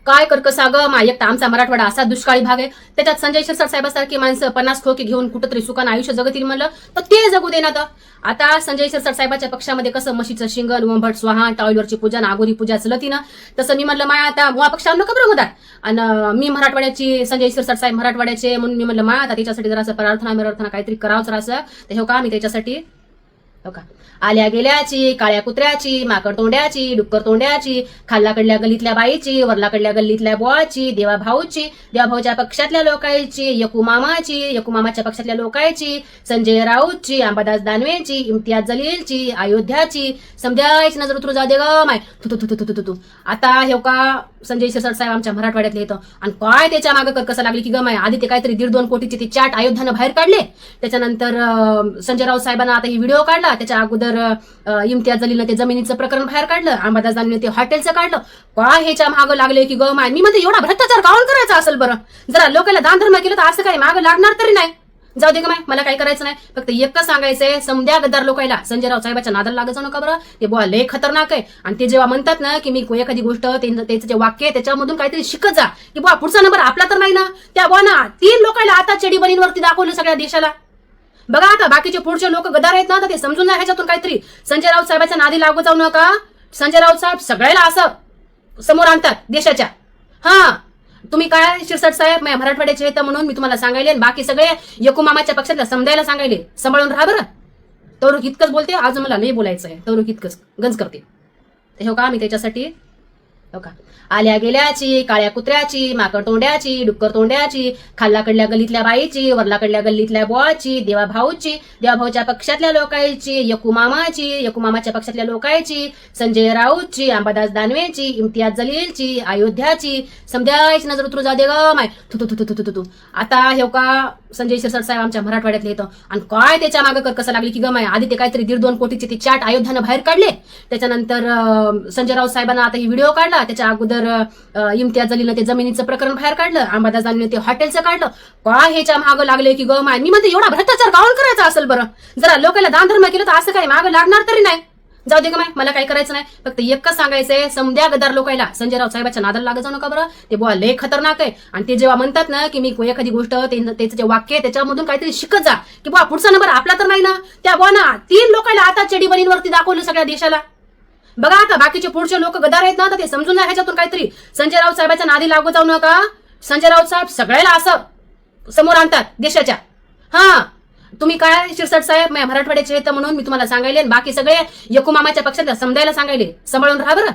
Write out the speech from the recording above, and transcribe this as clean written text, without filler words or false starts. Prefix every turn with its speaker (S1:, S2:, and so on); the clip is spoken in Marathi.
S1: काय कर्कसा ग एक तर आमचा मराठवाडा असा दुष्काळी भाग आहे. त्याच्यात संजय शिरसाट साहेबांसारखी माणसं 50 खोके घेऊन कुठंतरी सुखानं आयुष्य जगतील म्हणलं तर ते जगू देणार. आता संजय शिरसाट साहेबांच्या पक्षामध्ये कसं म्हशीचं शिंगण, उंबट स्वाहा, टाळीवरची पूजा, नागोरी पूजा चलती ना, तसं मी म्हणलं माया आता मुळा पक्षावर नका बरं होतात. आणि मी मराठवाड्याची, संजय शिरसाट साहेब मराठवाड्याचे म्हणून मी म्हणलं माया आता त्याच्यासाठी जरा असं प्रार्थना काहीतरी करावंच असं. तर हो का मी त्याच्यासाठी आल्या गेल्याची, काळ्या कुत्र्याची, माकड तोंड्याची, डुक्कर तोंड्याची, खाल्लाकडल्या गल्लीतल्या बाईची, वरलाकडल्या गल्लीतल्या बोळाची, देवाभाऊची, देवाभाऊच्या पक्षातल्या लोकांची, यकुमामाची, यकुमामाच्या पक्षातल्या लोकांची, संजय राऊतची, अंबादास दानवेची, इम्तियाज जलीलची, अयोध्याची, समजायची नजर उतरू जा दे ग माय. तू आता हे का संजय शिरसाट साहेब आमच्या मराठवाड्यातले येतं आणि काय त्याच्या मागं कर्कसा लागली की ग माय. आधी ते काहीतरी 1.5-2 कोटीचे ते चाट अयोध्यानं बाहेर काढले. त्याच्यानंतर संजय राऊत साहेबांना आता ही व्हिडिओ काढला. त्याच्या अगोदर इम्तियाज जलीलनं ते जमिनीचं प्रकरण बाहेर काढलं. अंबादास दानवेनं ते हॉटेलचं काढलं. काय ह्याच्या मागं लागले की ग माय. मी म्हणते एवढा भ्रष्टाचार काऊन करायचा असेल बरं. जरा लोकांना दान धर्म केलं तर असं काही मागं लागणार तरी नाही. जाऊ दे ग माय, मला काही करायचं नाही. फक्त एकच सांगायचंय, समध्या गद्दार लोकांना संजय राऊत साहेबाच्या नादाला लागत जाऊ नका बरं. ते बुवा लय खतरनाक आहे. आणि ते जेव्हा म्हणतात ना की मी एखादी गोष्ट त्याचं जे वाक्य आहे त्याच्यामधून काहीतरी शिकत जा की बुवा पुढचा नंबर आपला तर नाही ना. त्या बुवा ना 3 लोकांना आता चडी बनींवरती दाखवलं सगळ्या देशाला. बघा आता बाकीचे पुढचे लोक गदार आहेत ना, तर ते समजून नाही ह्याच्यातून काहीतरी. संजय राऊत साहेबाच्या नादी लागू जाऊ नका. संजय राऊत साहेब सगळ्याला असं समोर आणतात देशाच्या. हा तुम्ही काय शिरसाट साहेब मराठवाड्याचे आहेत म्हणून मी तुम्हाला सांगायले, बाकी सगळे यकुमामाच्या पक्षातल्या समजायला सांगायले सांभाळून राहा बरं. तरुक इतकंच बोलते, आज मला नाही बोलायचं आहे. तरुक इतकंच गंज करते. हो का मी त्याच्यासाठी आल्या गेल्याची, काळ्या कुत्र्याची, माकड तोंड्याची, डुक्कर तोंड्याची, खाल्लाकडल्या गल्लीतल्या बाईची, वरलाकडल्या गल्लीतल्या बोळाची, देवाभाऊची, देवाभाऊच्या पक्षातल्या लोकांची, यकुमामाची, यकुमामाच्या पक्षातल्या लोकांची, संजय राऊतची, अंबादास दानवेची, इम्तियाज जलीलची, अयोध्याची, समजायची नजर उतरू जा दे ग माय. तू आता हे का संजय शिरसाट साहेब आमच्या मराठवाड्यातले येतं आणि काय त्याच्या मागं कर्कसा लागली की ग माय. आधी ते काहीतरी 1.5-2 कोटीचे ते चाट अयोध्यानं बाहेर काढले. त्याच्यानंतर संजय राऊत साहेबांना आता ही व्हिडिओ काढला. त्याच्या अगोदर इम्तियाज जलीलनं ते जमिनीचं प्रकरण बाहेर काढलं. अंबादास दानवेनं ते हॉटेलचं काढलं. काय ह्याच्या मागं लागले की ग माय. मी म्हणते एवढा भ्रष्टाचार काऊन करायचा असेल बरं. जरा लोकांना दान धर्म केलं तर असं काही मागं लागणार तरी नाही. जाऊ दे ग माय, मला काही करायचं नाही. फक्त एकच सांगायचंय, समध्या गद्दार लोकांना संजय राऊत साहेबाच्या नादाला लागत जाऊ नका बरं. ते बुवा लय खतरनाक आहे. आणि ते जेव्हा म्हणतात ना की मी एखादी गोष्ट त्याचं जे वाक्य आहे त्याच्यामधून काहीतरी शिकत जा की बुवा पुढचा नंबर आपला तर नाही ना. त्या बुवा ना 3 लोकांना आता चडी बनींवरती दाखवलं सगळ्या देशाला. बघा आता बाकीचे पुढचे लोक गदार आहेत ना, तर ते समजून नाही ह्याच्यातून काहीतरी. संजय राऊत साहेबाच्या नादी लागू जाऊ नका. संजय राऊत साहेब सगळ्याला असं समोर आणतात देशाच्या. हा तुम्ही काय शिरसाट साहेब मराठवाड्याचे आहेत म्हणून मी तुम्हाला सांगायले, बाकी सगळे यकुमामाच्या पक्षातल्या समजायला सांगायले सांभाळून राहा बरं.